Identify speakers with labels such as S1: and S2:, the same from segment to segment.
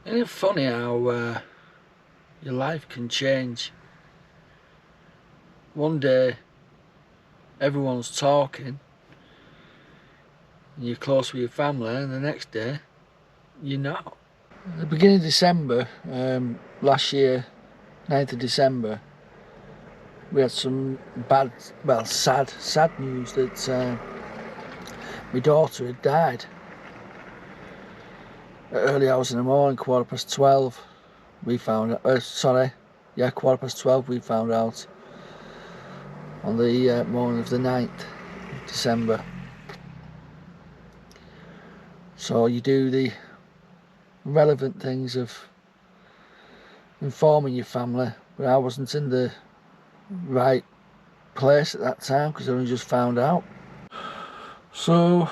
S1: Isn't it funny how your life can change? One day everyone's talking and you're close with your family, and the next day you're not. At the beginning of December, last year, 9th of December, we had some bad, well, sad news that my daughter had died. At early hours in the morning, 12:15, we found out, 12:15 we found out, on the morning of the 9th of December. So you do the relevant things of informing your family, but I wasn't in the right place at that time because I only just found out. So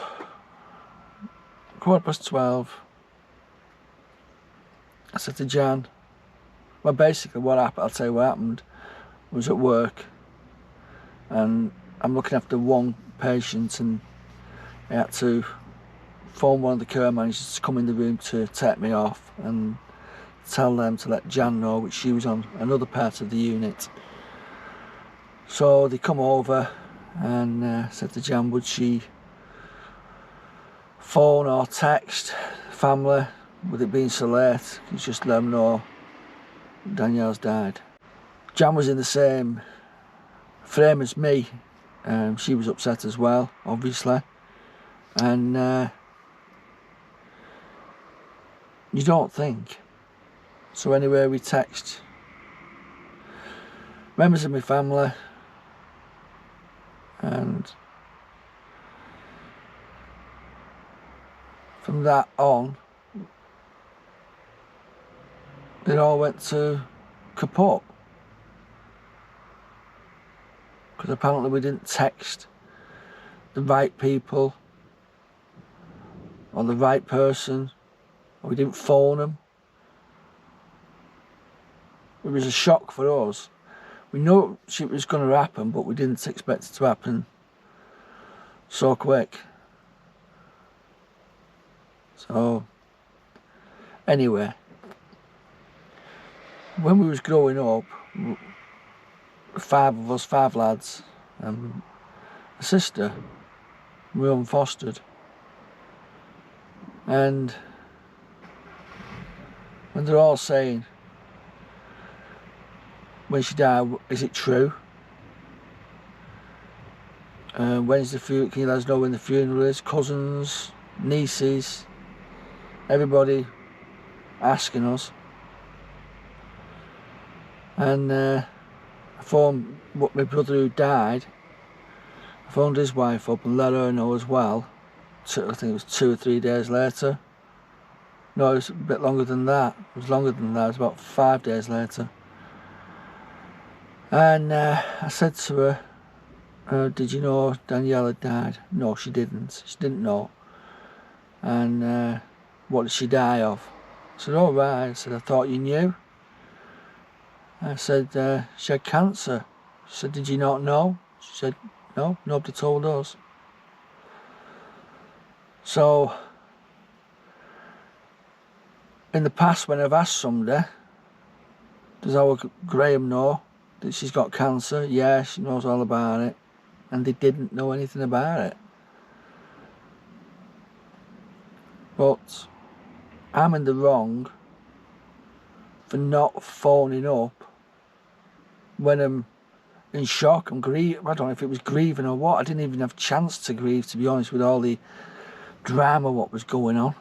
S1: 12:15, I said to Jan, well, basically what happened, I'll tell you what happened. I was at work and I'm looking after one patient, and I had to phone one of the care managers to come in the room to take me off and tell them to let Jan know, which she was on another part of the unit. So they come over and said to Jan, would she phone or text family, with it being so late, you just let them know Danielle's died. Jan was in the same frame as me. She was upset as well, obviously, and you don't think. So anyway, we text members of my family, and from that on, they all went to kaput, because apparently we didn't text the right people or the right person, or we didn't phone them. It was a shock for us. We knew it was going to happen, but we didn't expect it to happen so quick. So anyway, when we was growing up, 5 of us, 5 lads, and a sister, we were unfostered. And when they're all saying, when she died, is it true? When's the funeral? Can you let us know when the funeral is? Cousins, nieces, everybody asking us. And I phoned my brother who died. I phoned his wife up and let her know as well. I think it was 2 or 3 days later. No, it was a bit longer than that. It was longer than that. It was about 5 days later. And I said to her, did you know Danielle had died? No, she didn't. She didn't know. And what did she die of? I said, all right. I said, I thought you knew. I said, she had cancer. She said, did you not know? She said, no, nobody told us. So, in the past, when I've asked somebody, does our Graham know that she's got cancer? Yeah, she knows all about it. And they didn't know anything about it. But I'm in the wrong for not phoning up when I'm in shock. I'm grieving. I don't know if it was grieving or what. I didn't even have a chance to grieve, to be honest, with all the drama what was going on.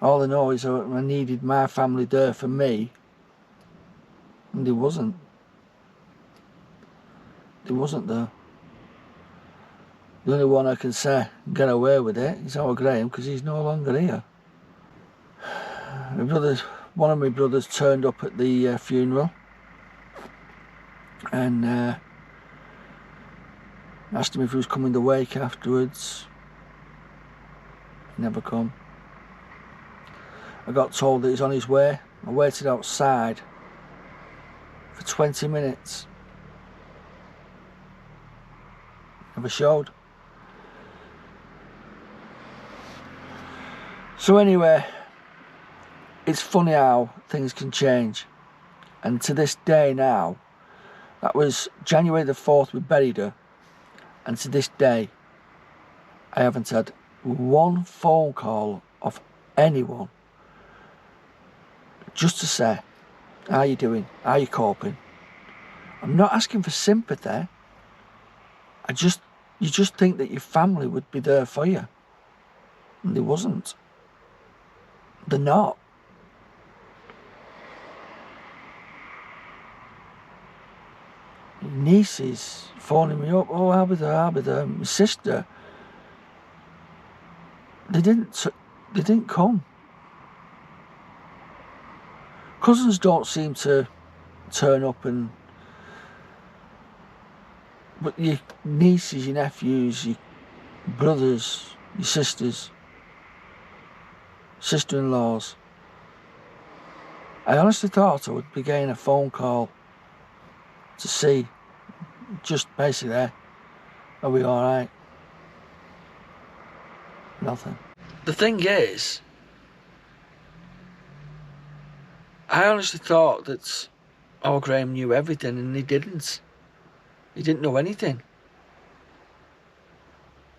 S1: All I know is that I needed my family there for me, and they wasn't. They wasn't there. The only one I can say get away with it is our Graham, because he's no longer here. One of my brothers turned up at the funeral and asked him if he was coming to wake afterwards. He never come. I got told that he's on his way. I waited outside for 20 minutes. Never showed. So anyway, it's funny how things can change. And to this day now, that was January the 4th we buried her, and to this day I haven't had one phone call of anyone just to say, how you doing, how you coping. I'm not asking for sympathy. You just think that your family would be there for you, and they wasn't. They're not. Your nieces phoning me up, oh, I'll be there. My sister, they didn't come. Cousins don't seem to turn up, but your nieces, your nephews, your brothers, your sisters, sister-in-laws. I honestly thought I would be getting a phone call to see, just basically, are we alright? Nothing. The thing is, I honestly thought that Graham knew everything, and he didn't. He didn't know anything.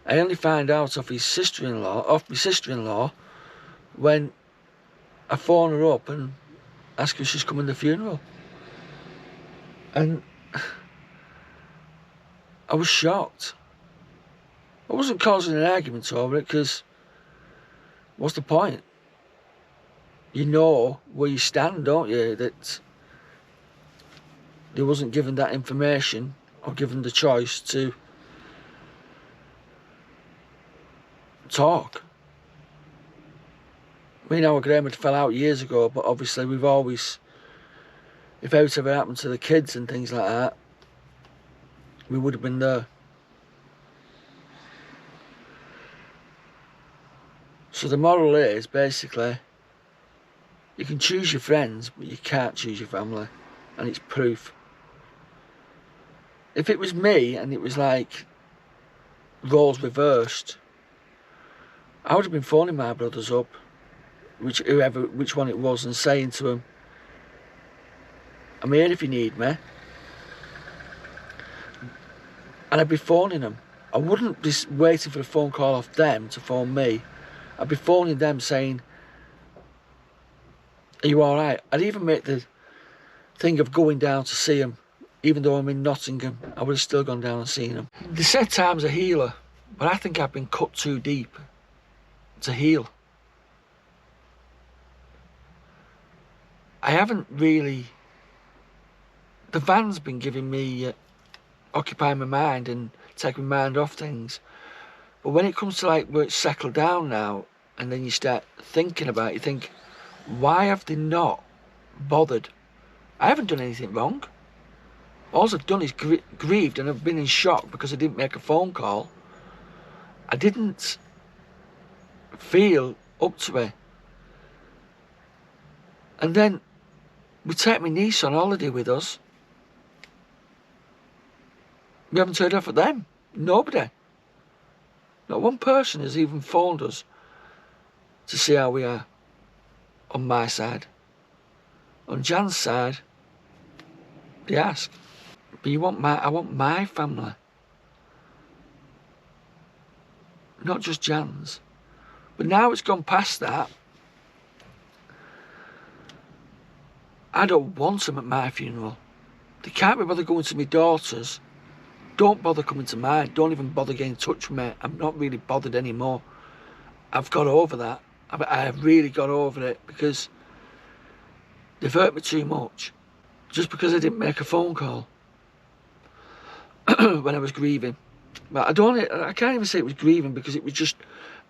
S1: I only found out off my sister-in-law, when I phoned her up and asked if she's coming to the funeral. And I was shocked. I wasn't causing an argument over it, because what's the point? You know where you stand, don't you? That they wasn't given that information or given the choice to talk. Me and our Graham had fell out years ago, but obviously we've always, if it ever happened to the kids and things like that, we would have been there. So the moral is, basically, you can choose your friends, but you can't choose your family, and it's proof. If it was me and it was like roles reversed, I would have been phoning my brothers up, which one it was, and saying to them, I'm here if you need me. And I'd be phoning them. I wouldn't be waiting for a phone call off them to phone me. I'd be phoning them saying, are you alright? I'd even make the thing of going down to see them. Even though I'm in Nottingham, I would have still gone down and seen them. They said time's a healer, but I think I've been cut too deep to heal. I haven't really... The van's been giving me, occupying my mind and taking my mind off things. But when it comes to like where it's settled down now, and then you start thinking about it, you think, why have they not bothered? I haven't done anything wrong. All I've done is grieved, and I've been in shock because I didn't make a phone call. I didn't feel up to it. And then we take my niece on holiday with us. We haven't heard off of them. Nobody. Not one person has even phoned us to see how we are. On my side. On Jan's side, they ask. But I want my family. Not just Jan's. But now it's gone past that. I don't want them at my funeral. They can't be bothered going to my daughter's. Don't bother coming to mine. Don't even bother getting in touch with me. I'm not really bothered anymore. I've got over that. I've really got over it, because they've hurt me too much. Just because I didn't make a phone call when I was grieving. But I can't even say it was grieving, because it was just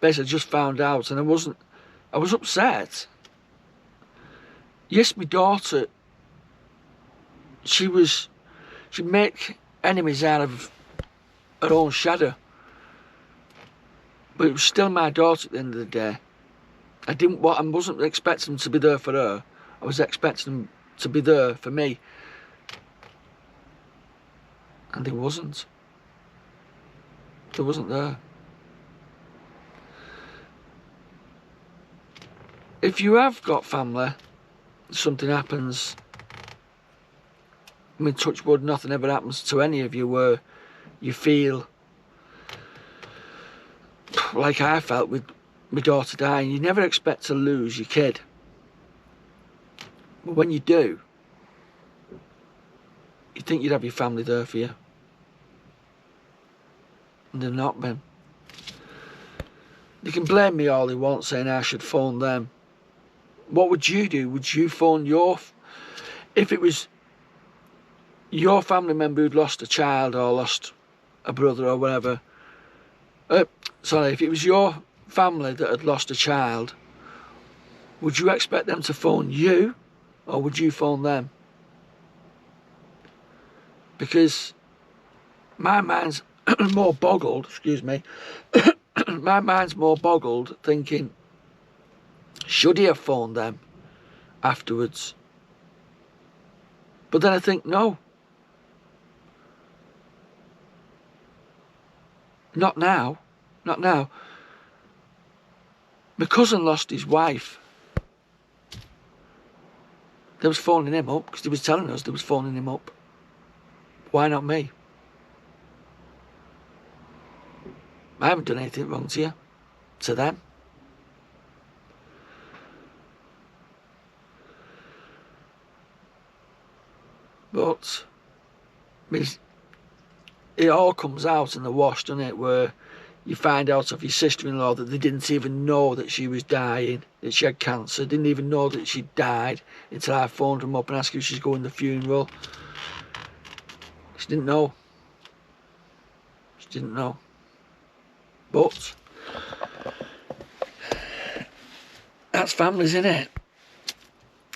S1: basically just found out, and I was upset. Yes, my daughter, she'd make enemies out of her own shadow. But it was still my daughter at the end of the day. I wasn't expecting them to be there for her. I was expecting them to be there for me. And they wasn't. They wasn't there. if you have got family, something happens, I mean, touch wood, nothing ever happens to any of you where you feel like I felt with my daughter dying. You never expect to lose your kid, but when you do, you think you'd have your family there for you, and they've not been. They can blame me all they want, saying I should phone them. What would you do? Would you phone if it was your family member who'd lost a child or lost a brother or whatever? Sorry, if it was your family that had lost a child, would you expect them to phone you, or would you phone them? Because my mind's more boggled, excuse me, my mind's more boggled thinking, should he have phoned them afterwards? But then I think, no. Not now. Not now. My cousin lost his wife. They was phoning him up, because they was telling us they was phoning him up. Why not me? I haven't done anything wrong to you. To them. But it all comes out in the wash, doesn't it? Where you find out of your sister-in-law that they didn't even know that she was dying, that she had cancer, didn't even know that she died until I phoned them up and asked if she's going to the funeral. She didn't know. She didn't know. But that's families, isn't it?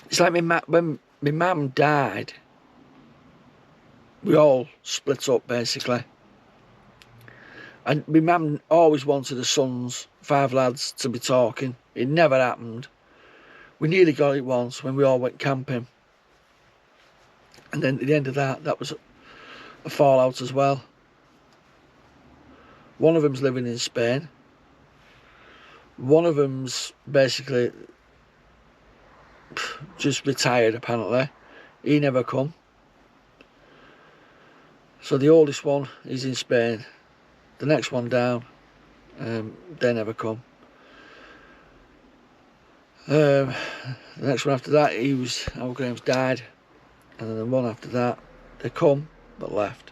S1: It's like when my mum died, we all split up basically. And my mum always wanted the sons, 5 lads, to be talking. It never happened. We nearly got it once when we all went camping. And then at the end of that was a fallout as well. One of them's living in Spain. One of them's basically just retired apparently. He never come. So the oldest one is in Spain. The next one down, they never come. The next one after that, our Graham's died. And then the one after that, they come, but left.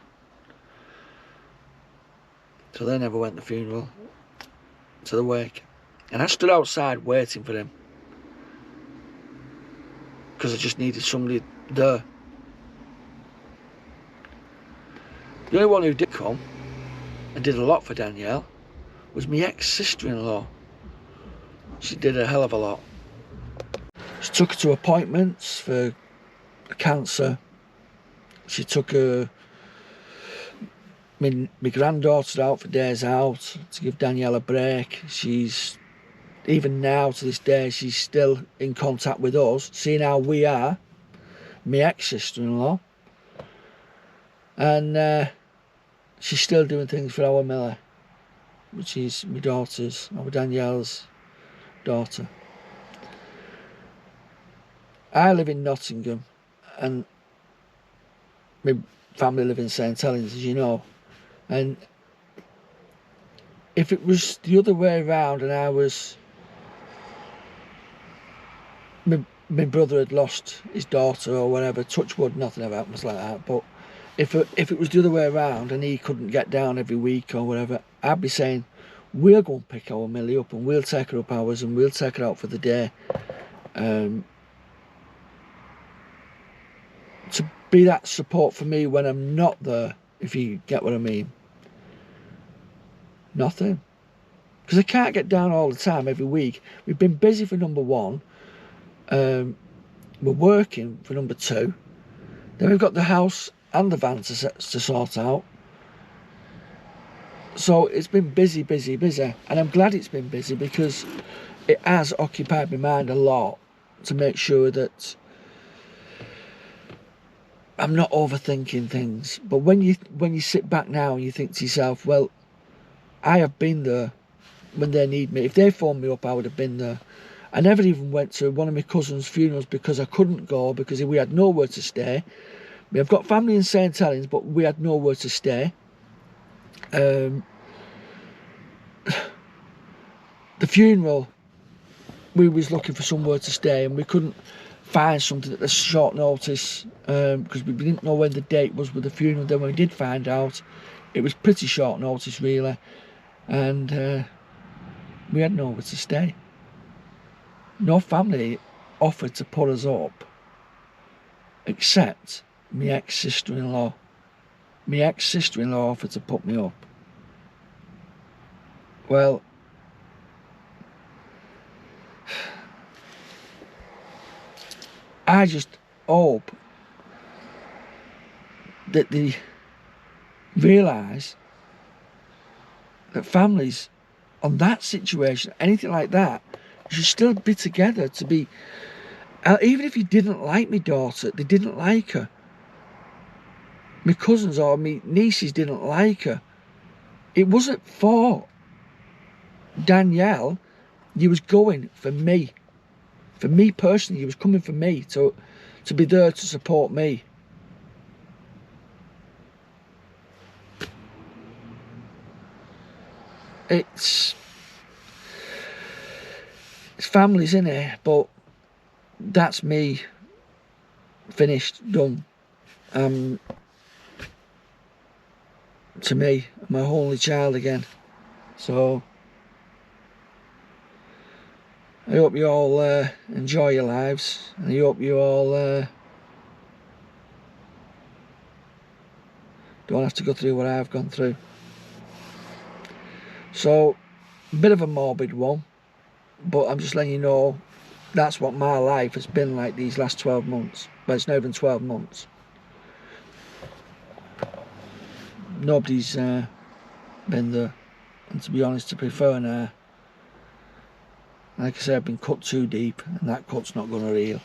S1: So they never went to the funeral, to the wake. And I stood outside waiting for him. Because I just needed somebody there. The only one who did come, and did a lot for Danielle, was my ex-sister-in-law. She did a hell of a lot. She took her to appointments for cancer. She took my granddaughter out for days out to give Danielle a break. She's, even now to this day, she's still in contact with us, seeing how we are, my ex-sister-in-law. And she's still doing things for our Millie, which is my daughter's, our Danielle's daughter. I live in Nottingham, and my family live in St Helens, as you know. And if it was the other way around and my brother had lost his daughter or whatever, touch wood, nothing ever happens like that, but if it was the other way around and he couldn't get down every week or whatever, I'd be saying, we'll go and pick our Millie up and we'll take her up ours and we'll take her out for the day. To be that support for me when I'm not there, if you get what I mean. Nothing. Because I can't get down all the time every week. We've been busy for number 1. We're working for number 2. Then we've got the house and the van to sort out. So it's been busy, busy, busy. And I'm glad it's been busy because it has occupied my mind a lot to make sure that I'm not overthinking things. But when you sit back now and you think to yourself, well, I have been there when they need me. If they phoned me up, I would have been there. I never even went to one of my cousin's funerals because I couldn't go, because we had nowhere to stay. We have got family in St Helens, but we had nowhere to stay. The funeral, we was looking for somewhere to stay, and we couldn't find something at a short notice, because we didn't know when the date was with the funeral. Then when we did find out, it was pretty short notice really, and we had nowhere to stay. No family offered to put us up, except my ex-sister-in-law. My ex-sister-in-law offered to put me up. Well, I just hope that they realise that families on that situation, anything like that, should still be together to be, even if you didn't like my daughter, they didn't like her. My cousins or my nieces didn't like her. It wasn't for Danielle. You was going for me. For me personally, you was coming for me to be there to support me. It's families in here, but that's me finished, done. To me, my only child again. So I hope you all enjoy your lives, and I hope you all don't have to go through what I've gone through. So, a bit of a morbid one, but I'm just letting you know that's what my life has been like these last 12 months. But it's not even 12 months. Nobody's been there, and to be honest, to be fair now, like I said, I've been cut too deep, and that cut's not going to heal.